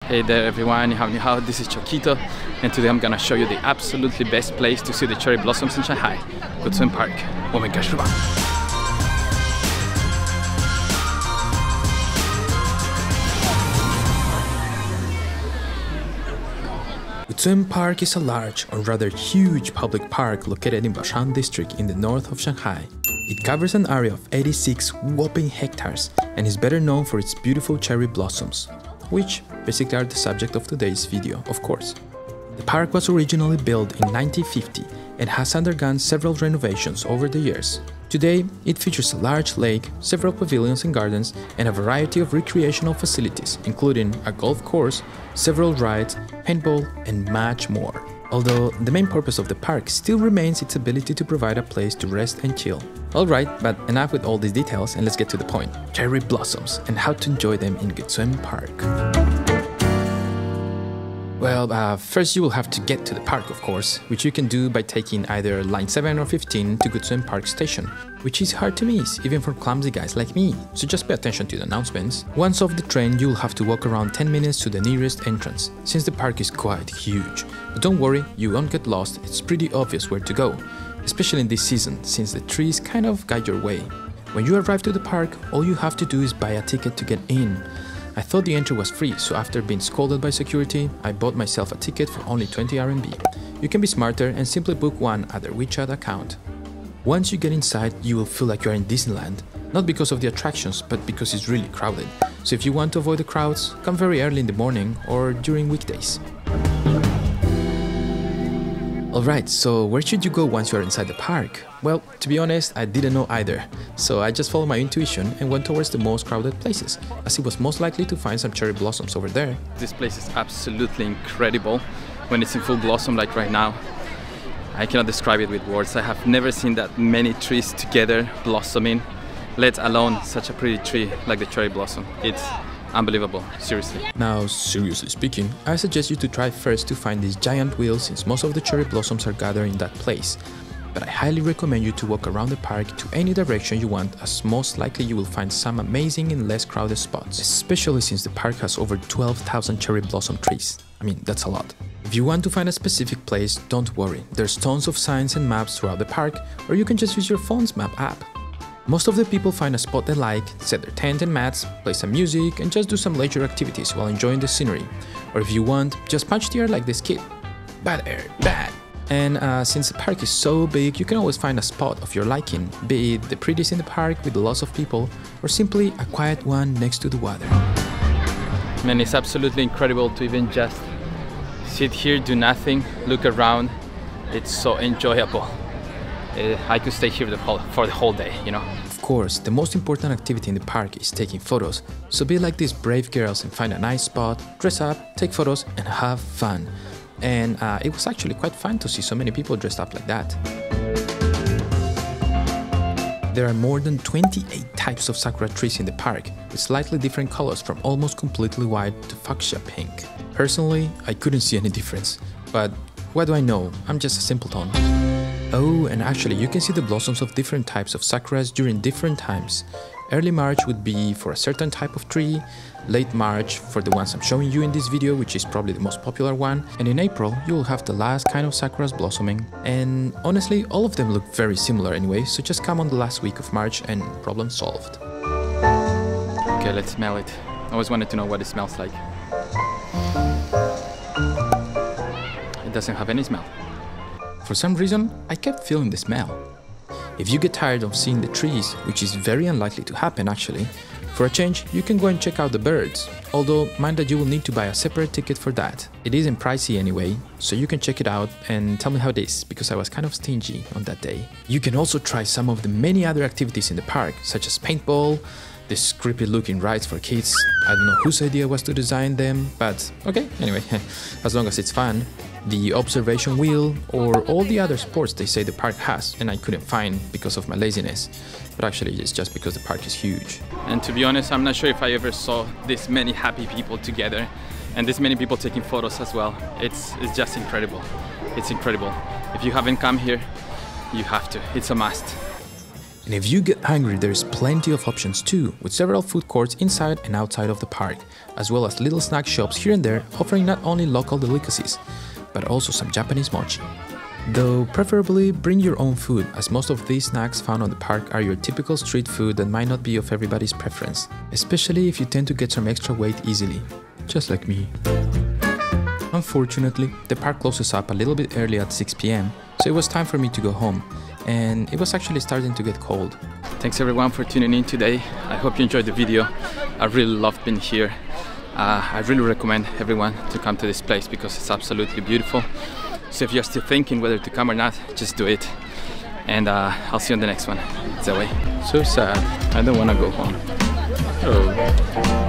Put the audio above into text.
Hey there everyone, ni hao, this is Choquito, and today I'm gonna show you the absolutely best place to see the cherry blossoms in Shanghai, Gucun Park. Gucun Park is a large, or rather huge, public park located in Baoshan district in the north of Shanghai. It covers an area of 86 whopping hectares and is better known for its beautiful cherry blossoms, which basically are the subject of today's video, of course. The park was originally built in 1950 and has undergone several renovations over the years. Today, it features a large lake, several pavilions and gardens, and a variety of recreational facilities, including a golf course, several rides, paintball, and much more. Although the main purpose of the park still remains its ability to provide a place to rest and chill. Alright, but enough with all these details and let's get to the point. Cherry blossoms and how to enjoy them in Gucun Park. Well, first you will have to get to the park, of course, which you can do by taking either line 7 or 15 to Gucun Park station, which is hard to miss, even for clumsy guys like me, so just pay attention to the announcements. Once off the train, you'll have to walk around 10 minutes to the nearest entrance, since the park is quite huge. But don't worry, you won't get lost, it's pretty obvious where to go, especially in this season, since the trees kind of guide your way. When you arrive to the park, all you have to do is buy a ticket to get in. I thought the entry was free, so after being scolded by security, I bought myself a ticket for only 20 RMB. You can be smarter and simply book one at their WeChat account. Once you get inside, you will feel like you are in Disneyland, not because of the attractions, but because it's really crowded. So if you want to avoid the crowds, come very early in the morning or during weekdays. Alright, so where should you go once you are inside the park? Well, to be honest, I didn't know either, so I just followed my intuition and went towards the most crowded places, as it was most likely to find some cherry blossoms over there. This place is absolutely incredible when it's in full blossom like right now. I cannot describe it with words. I have never seen that many trees together blossoming, let alone such a pretty tree like the cherry blossom. It's unbelievable, seriously. Now, seriously speaking, I suggest you to try first to find these giant wheels, since most of the cherry blossoms are gathered in that place. But I highly recommend you to walk around the park to any direction you want, as most likely you will find some amazing and less crowded spots, especially since the park has over 12,000 cherry blossom trees. I mean, that's a lot. If you want to find a specific place, don't worry, there's tons of signs and maps throughout the park, or you can just use your phone's map app. Most of the people find a spot they like, set their tent and mats, play some music, and just do some leisure activities while enjoying the scenery. Or if you want, just punch the air like this kid. Bad air, bad! And since the park is so big, you can always find a spot of your liking, be it the prettiest in the park with lots of people, or simply a quiet one next to the water. Man, it's absolutely incredible to even just sit here, do nothing, look around. It's so enjoyable. I could stay here for the whole day, you know. Of course, the most important activity in the park is taking photos, so be like these brave girls and find a nice spot, dress up, take photos, and have fun. And it was actually quite fun to see so many people dressed up like that. There are more than 28 types of sakura trees in the park, with slightly different colors from almost completely white to fuchsia pink. Personally, I couldn't see any difference, but what do I know? I'm just a simpleton. Oh, and actually you can see the blossoms of different types of sakuras during different times. Early March would be for a certain type of tree, late March for the ones I'm showing you in this video, which is probably the most popular one, and in April you will have the last kind of sakuras blossoming. And honestly, all of them look very similar anyway, so just come on the last week of March and problem solved. Okay, let's smell it. I always wanted to know what it smells like. It doesn't have any smell. For some reason, I kept feeling the smell. If you get tired of seeing the trees, which is very unlikely to happen actually, for a change, you can go and check out the birds, although mind that you will need to buy a separate ticket for that. It isn't pricey anyway, so you can check it out and tell me how it is, because I was kind of stingy on that day. You can also try some of the many other activities in the park, such as paintball, these creepy looking rides for kids. I don't know whose idea was to design them, but okay, anyway, as long as it's fun. The observation wheel, or all the other sports they say the park has and I couldn't find because of my laziness. But actually it's just because the park is huge. And to be honest, I'm not sure if I ever saw this many happy people together and this many people taking photos as well. It's just incredible. It's incredible. If you haven't come here, you have to. It's a must. And if you get hungry, there's plenty of options too, with several food courts inside and outside of the park, as well as little snack shops here and there offering not only local delicacies, but also some Japanese mochi. Though preferably bring your own food, as most of these snacks found on the park are your typical street food that might not be of everybody's preference, especially if you tend to get some extra weight easily, just like me. Unfortunately, the park closes up a little bit early at 6 p.m, so it was time for me to go home, and it was actually starting to get cold. Thanks everyone for tuning in today. I hope you enjoyed the video. I really loved being here. I really recommend everyone to come to this place because it's absolutely beautiful. So if you're still thinking whether to come or not, just do it. And I'll see you on the next one. It's away. So sad. I don't want to go home. Oh.